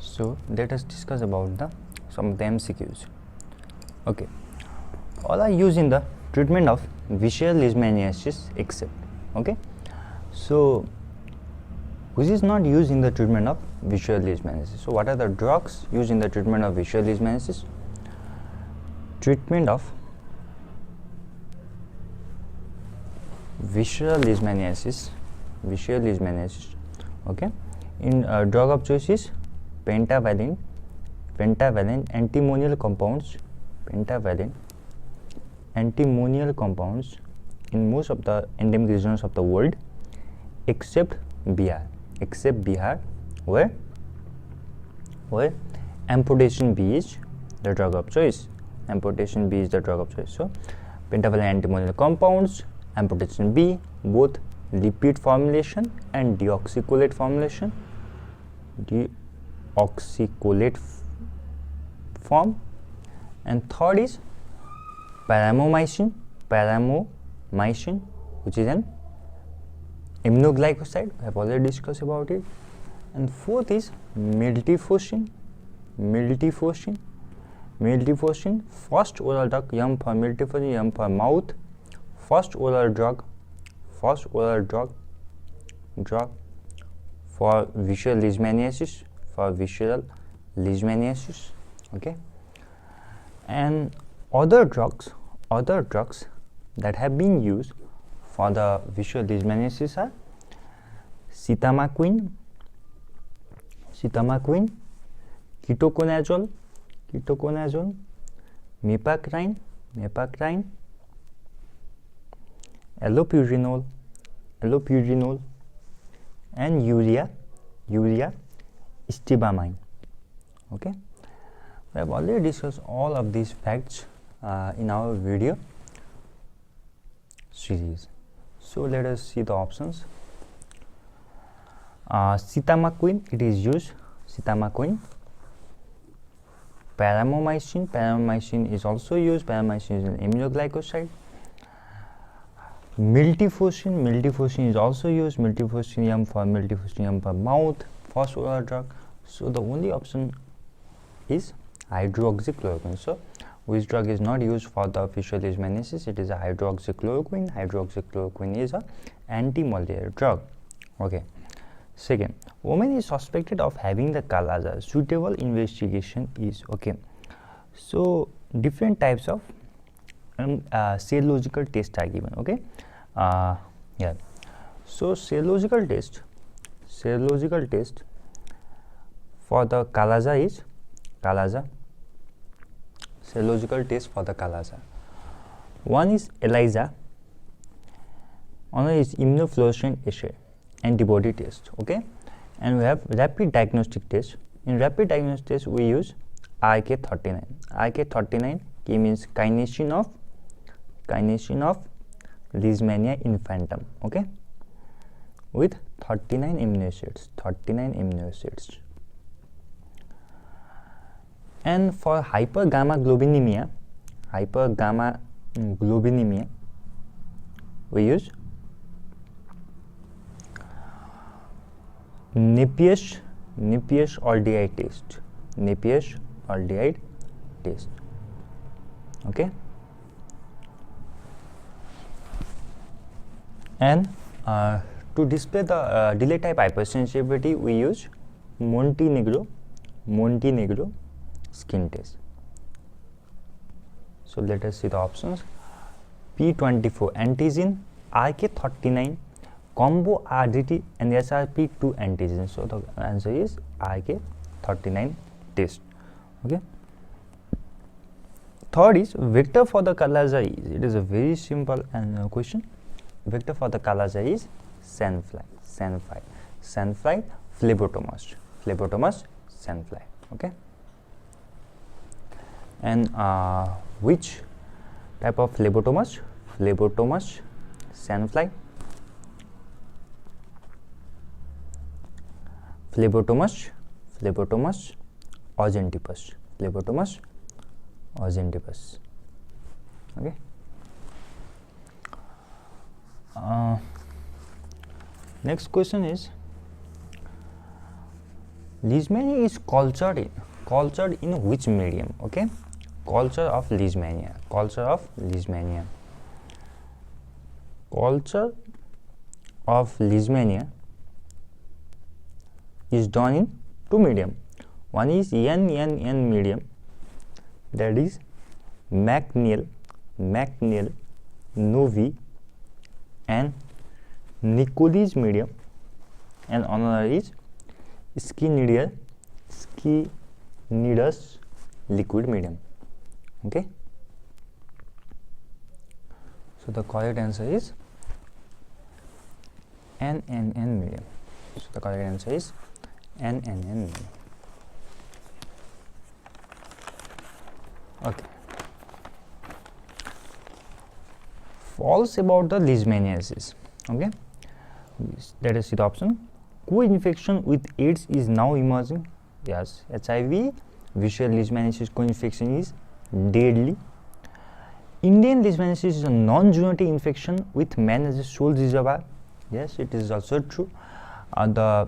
So let us discuss about some of the MCQs. Okay, all are used in the treatment of visual leishmaniasis except. Okay, so which is not used in the treatment of visual leishmaniasis. So what are the drugs used in the treatment of visual leishmaniasis? Treatment of visual leishmaniasis. Okay, in drug of choice is pentavalent antimonial compounds, in most of the endemic regions of the world except Bihar, where amputation B is the drug of choice. So pentavalent antimonial compounds, amputation B, both lipid formulation and deoxycholate formulation, form. And third is paramomycin, which is an immunoglycoside. I have already discussed about it. And fourth is miltefosine, first oral drug, M for miltefosine, M for mouth, first oral drug for visual leishmaniasis, okay. And other drugs that have been used for the visual leishmaniasis are sitamaquine, ketoconazole, mepacrine, allopurinol, and urea stibamine. Okay, we have already discussed all of these facts in our video series. So let us see the options. Sitamaquine, it is used. Paramomycin is also used. Paramomycin is an immunoglycoside. Miltefosine is also used. Miltefosine, M for mouth, first oral drug. So the only option is hydroxychloroquine. So which drug is not used for the visual leishmaniasis? It is a hydroxychloroquine. Hydroxychloroquine is a anti-malarial drug. Okay. Second, woman is suspected of having the kala-azar. Suitable investigation is, okay. So different types of serological tests are given. Okay. Yeah. So serological test for the kala-azar is serological test for the kala-azar. One is ELISA, another is immunofluorescent assay, antibody test. Okay, and we have rapid diagnostic test. In rapid diagnostic test we use RK39. RK39 means kinesin of Leishmania infantum. Okay, with 39 amino acids. And for hypergammaglobulinemia, we use Napier-RDI test. Okay, and to display the delay type hypersensitivity, we use Montenegro skin test. So let us see the options. P24 antigen, RK39 combo RDT, and SRP2 antigen. So the answer is RK39 test. Okay. Third is vector for the kala-azar is. It is a very simple question. Vector for the kala-azar is sandfly, phlebotomast, sandfly. Okay. And which type of phlebotomast? Sandfly. Phlebotomast Argentipus. Okay. Next question is Leishmania is cultured in which medium? Okay, culture of Leishmania. Culture of Leishmania. Culture of Leishmania is done in two medium. One is N medium, that is McNeil, Novi, and Nicolis medium, and another is Skinnidus liquid medium. Okay, so the correct answer is N medium. So the correct answer is N medium. Okay. False about the leishmaniasis. Okay, let us see the option. Co-infection with AIDS is now emerging. Yes, HIV, visual leishmaniasis co-infection is deadly. Indian leishmaniasis is a non-zoonotic infection with man as a sole reservoir. Yes, it is also true. The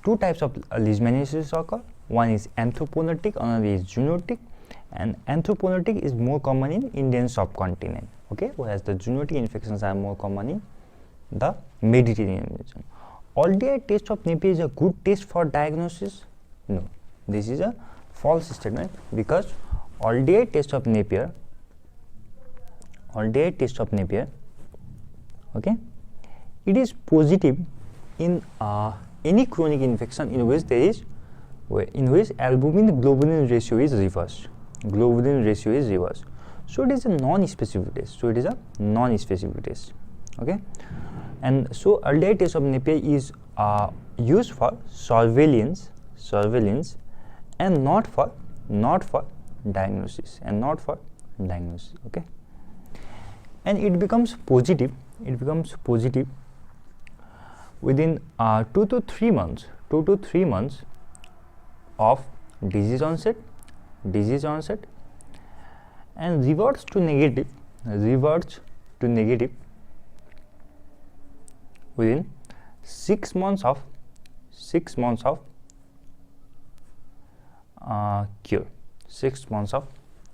two types of leishmaniasis occur. One is anthroponotic, another is zoonotic. And anthroponotic is more common in Indian subcontinent, okay, whereas the zoonotic infections are more common in the Mediterranean region. Aldehyde test of Napier is a good test for diagnosis? No, this is a false statement, because aldehyde test of Napier, okay, it is positive in any chronic infection in which albumin globulin ratio is reversed. So it is a non-specific test. Okay, and so aldehyde test of Napier is used for surveillance and not for diagnosis, okay, and it becomes positive within 2 to 3 months of disease onset, and reverts to negative within 6 months of cure. 6 months of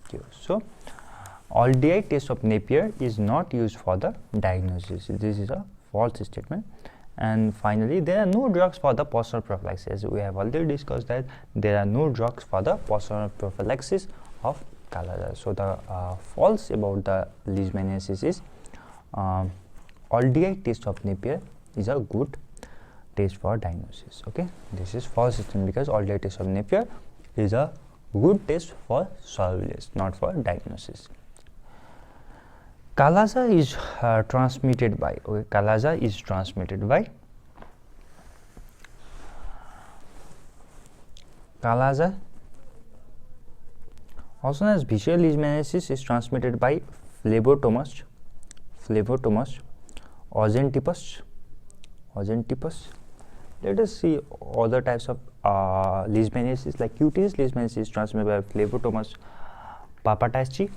cure. So aldehyde test of Napier is not used for the diagnosis. This is a false statement. And finally, there are no drugs for the personal prophylaxis. We have already discussed that there are no drugs for the personal prophylaxis of Kala-Azar. So the false about the leishmaniasis is aldehyde test of Napier is a good test for diagnosis. Okay, this is false statement because aldehyde test of Napier is a good test for surveillance, not for diagnosis. Kala-Azar is transmitted by. Okay, Kala-Azar is transmitted by. Kala-Azar, also known as visual leishmaniasis, is transmitted by phlebotomast ozentipus. Let us see other types of leishmaniasis, like cutaneous leishmaniasis is transmitted by phlebotomast papataceae,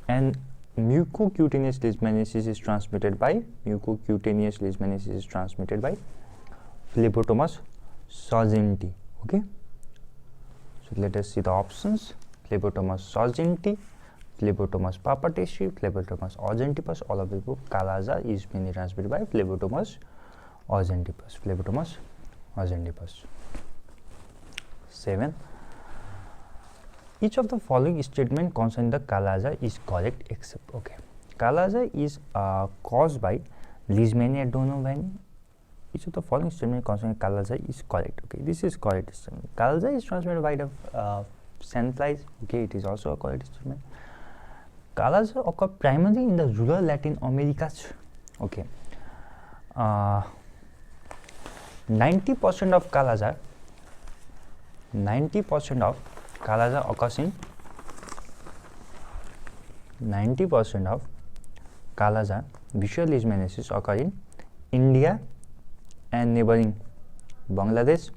and mucocutaneous leishmaniasis is transmitted by phlebotomast sargenti. Okay, so let us see the options. Phlebotomast sargenti, phlebotomast papataceae, phlebotomast ozentipus. All of the book Kala-Azar is mainly transmitted by phlebotomast ozentipus. 7. Each of the following statement concerning the Kala-Azar is correct except, okay, Kala-Azar is caused by Leishmania donovani. Each of the following statement concerning Kala-Azar is correct. Okay, this is correct statement. Kala-Azar is transmitted by the sandflies. Okay, it is also a correct statement. Kala-Azar occur primarily in the rural Latin Americas. Okay, 90% of Kala-Azar occurs in 90% of Kala-Azar visual leishmaniasis occur in India and neighboring Bangladesh,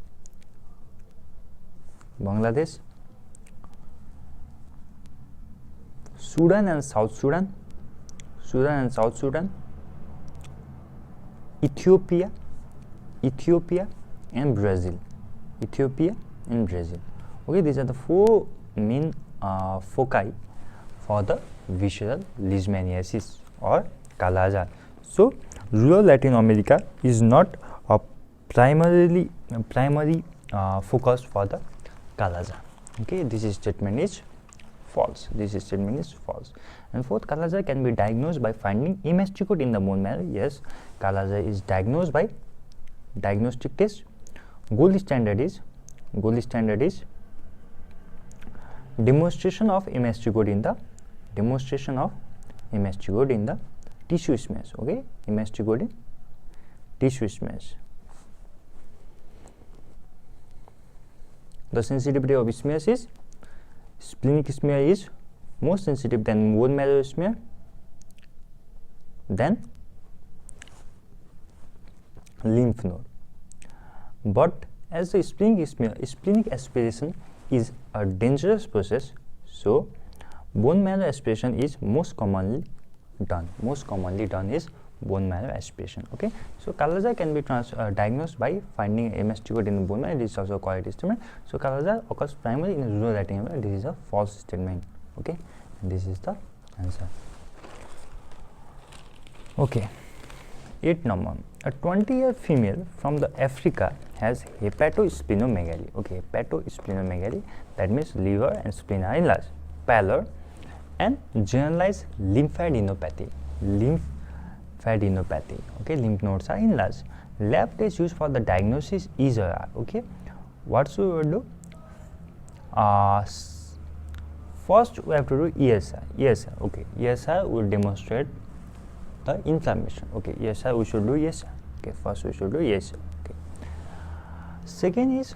Sudan and South Sudan, Ethiopia and Brazil. Ethiopia, and Brazil. Okay, these are the 4 main foci for the visceral leishmaniasis or Kala-Azar. So, rural Latin America is not a primary focus for the Kala-Azar. Okay, this statement is false. This statement is false. And fourth, Kala-Azar can be diagnosed by finding MST code in the bone marrow. Yes, Kala-Azar is diagnosed by diagnostic test. Gold standard is demonstration of MST code in the tissue smears. Okay, MST code in tissue smears. The sensitivity of smears is splenic smear is more sensitive than bone marrow smear, than lymph node. But as the splenic aspiration is a dangerous process, so bone marrow aspiration is most commonly done. Is bone marrow aspiration. Okay, so Kala-Azar can be diagnosed by finding MST code in the bone marrow. This is also a correct statement. So Kala-Azar occurs primarily in rural Latin America. This is a false statement. Okay, and this is the answer. Okay, 8 number. A 20-year female from the Africa has hepatosplenomegaly. Okay, hepatosplenomegaly, that means liver and spleen are enlarged, pallor, and generalized lymphadenopathy. Okay, lymph nodes are enlarged. Lab test used for the diagnosis is okay. What should we do? First we have to do ESR. Okay, ESR will demonstrate the inflammation. Okay, ESR we should do ESR. Okay, first we should do ESR. Okay. Second is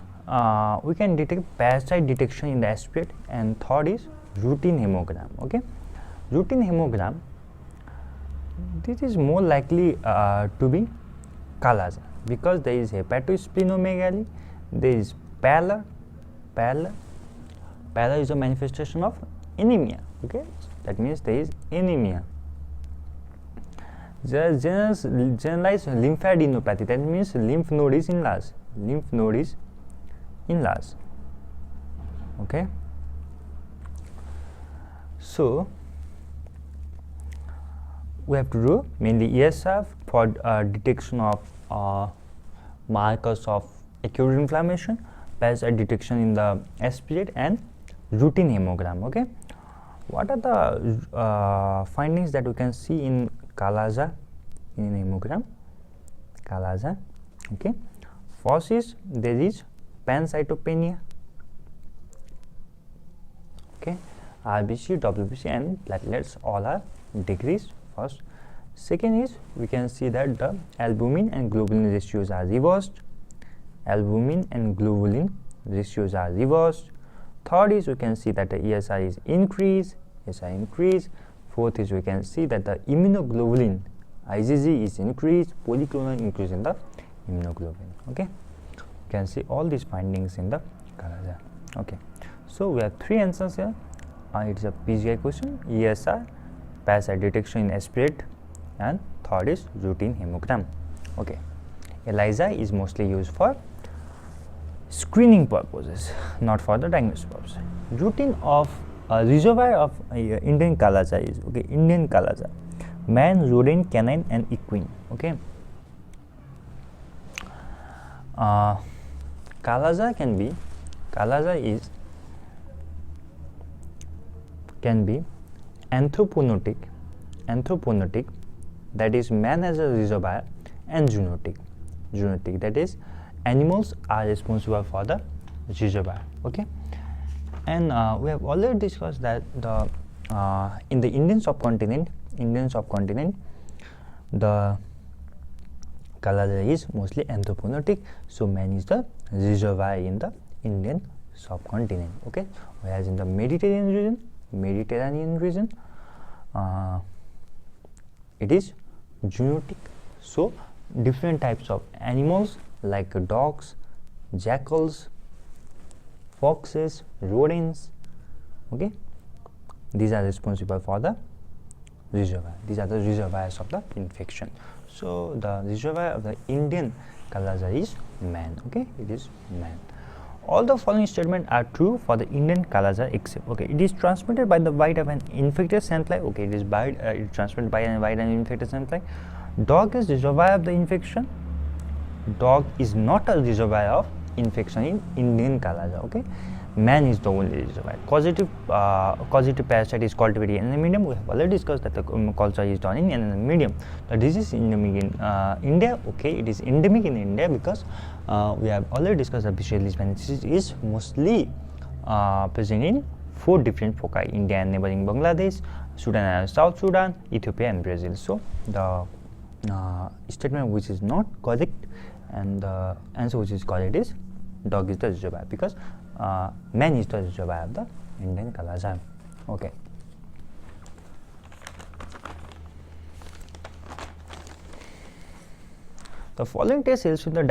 we can detect parasite detection in the aspirate, and third is routine hemogram. Okay, routine hemogram, this is more likely to be Kala-Azar because there is hepatosplenomegaly, there is pallor. Pallor is a manifestation of anemia. Okay, that means there is anemia. There is generalized lymphadenopathy, that means lymph node is enlarged. Okay, so we have to do mainly ESR for detection of markers of acute inflammation, parasite detection in the aspirate, and routine hemogram. Okay, what are the findings that we can see in Kala-Azar in hemogram? Kala-Azar. Okay, first is there is pancytopenia. Okay, RBC, WBC, and platelets all are decreased. First. Second is we can see that the albumin and globulin ratios are reversed. Third is we can see that the ESR is increased. Fourth is we can see that the immunoglobulin IgG is increased, polyclonal increase in the immunoglobulin. Okay, you can see all these findings in the Kala-Azar. Okay, so we have 3 answers here. It is a PGI question: ESR, parasite detection in aspirate, and third is routine hemogram. Okay, ELISA is mostly used for screening purposes, not for the diagnosis purpose. Routine of reservoir of Indian Kala-Azar is Indian Kala-Azar: man, rodent, canine, and equine. Okay, Kala-Azar can be anthroponotic, that is man as a reservoir, and zoonotic, that is animals are responsible for the reservoir. Okay, and we have already discussed that the in the Indian subcontinent, the Kala-Azar is mostly anthroponotic, so man is the reservoir in the Indian subcontinent. Okay, whereas in the Mediterranean region, it is zoonotic. So different types of animals like dogs, jackals, foxes, rodents, okay, these are responsible for the reservoir. These are the reservoirs of the infection. So the reservoir of the Indian Kala-Azar is man. Okay, it is man. All the following statements are true for the Indian Kala-Azar except, okay, it is transmitted by the bite of an infected sandfly. Okay, it is transmitted by an bite of an infected sandfly. Dog is reservoir of the infection. Dog is not a reservoir of infection in Indian Kala-Azar. Okay, man is the only reservoir. Causative parasite is cultivated in animal medium. We have already discussed that the culture is done in animal medium. The disease is endemic in India. Okay, it is endemic in India because we have already discussed that visual leishmaniasis is mostly present in 4 different foci: India and neighboring Bangladesh, Sudan and South Sudan, Ethiopia and Brazil. So the statement which is not correct and the answer which is correct is dog is the reservoir, because man is the reservoir of the Indian Kala-Azar. Okay. The following test helps in the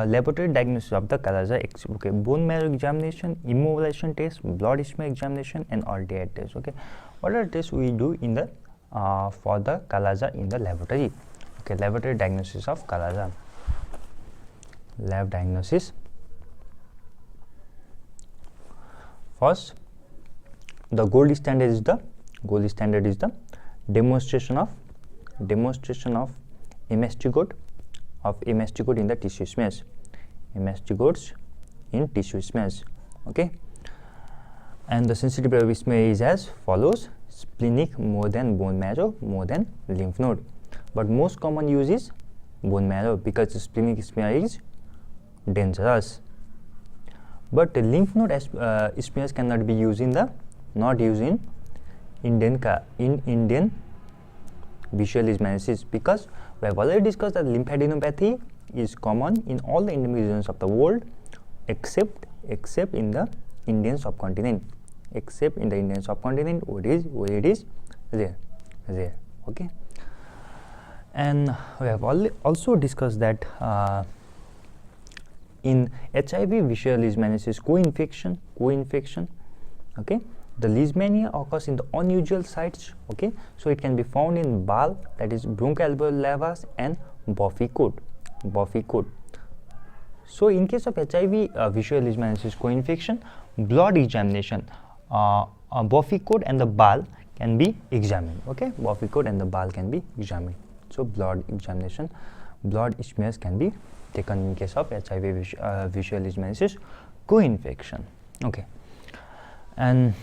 laboratory diagnosis of the Kala-Azar. Okay, bone marrow examination, immobilization test, blood smear examination, and aldehyde test. Okay, what are the tests we do in the for the Kala-Azar in the laboratory? Okay, laboratory diagnosis of Kala-Azar. Lab diagnosis. First, the gold standard is the demonstration of MST code in the tissue smears. MST codes in tissue smears. Okay, and the sensitivity of smear is as follows: splenic more than bone marrow, more than lymph node. But most common use is bone marrow because the splenic smear is dangerous. But the lymph node smears cannot be used in Indian visual leishmaniasis, because we have already discussed that lymphadenopathy is common in all the endemic regions of the world except in the Indian subcontinent. Except in the Indian subcontinent, where it is rare. Okay, and we have also discussed that in HIV visual leishmaniasis co-infection. Okay, the leishmania occurs in the unusual sites. Okay, so it can be found in BAL, that is bronchoalveolar lavas, and Buffy coat. So in case of HIV visual leishmaniasis co-infection, blood examination, Buffy coat and the BAL can be examined. Okay, Buffy coat and the BAL can be examined. So blood examination, blood smears can be taken in case of HIV visual leishmaniasis co-infection. Okay, and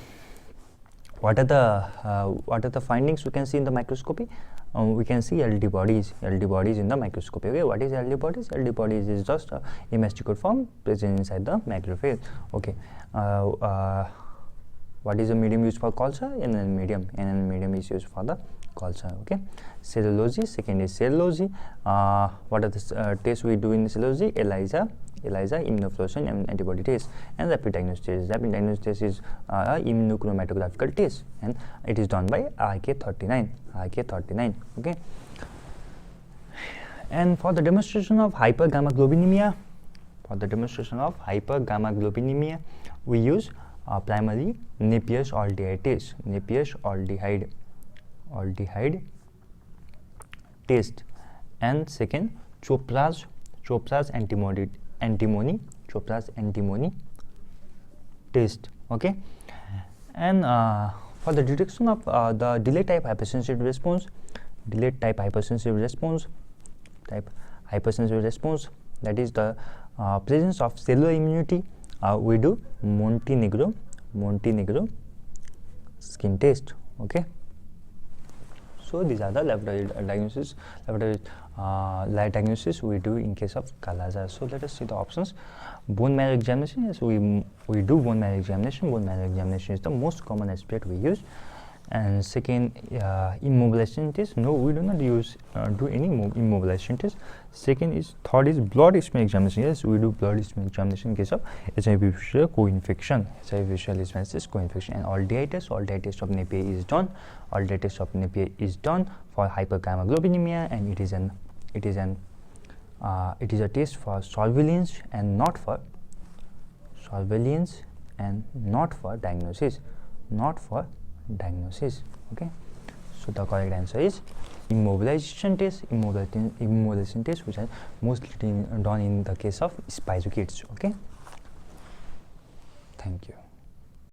what are the findings we can see in the microscopy? We can see LD bodies in the microscopy. Okay, what is LD bodies? LD bodies is just a MST code form present inside the macrophage. Okay, what is the medium used for culture? NN medium is used for the culture. Okay, serology. Second is serology. What are the tests we do in serology? ELISA, immunofluorescence and antibody test, and rapid diagnostic test. Rapid diagnostic test is immunochromatographical test, and it is done by RK39. Okay, and for the demonstration of hypergammaglobulinemia, we use primarily Napier's aldehyde test. And second, Chopra's antimony test. Okay, and for the detection of the delayed type hypersensitive response, that is the presence of cellular immunity, we do Montenegro skin test. Okay, so these are the laboratory diagnosis we do in case of Kala-Azar. So let us see the options. Bone marrow examination. Yes, we do bone marrow examination. Bone marrow examination is the most common aspect we use. And second, immobilization test. No, we do not use do any immobilization test. Third is blood smear examination. Yes, we do blood smear examination in case of HIV visual co-infection. HIV visual leishmaniasis co-infection. And aldehyde test of Napier is done. Aldehyde test of Napier is done for hypergammaglobulinemia, and it is a test for surveillance and not for diagnosis. Okay, so the correct answer is immobilization test, which are mostly done in the case of spirochetes. Okay, Thank you.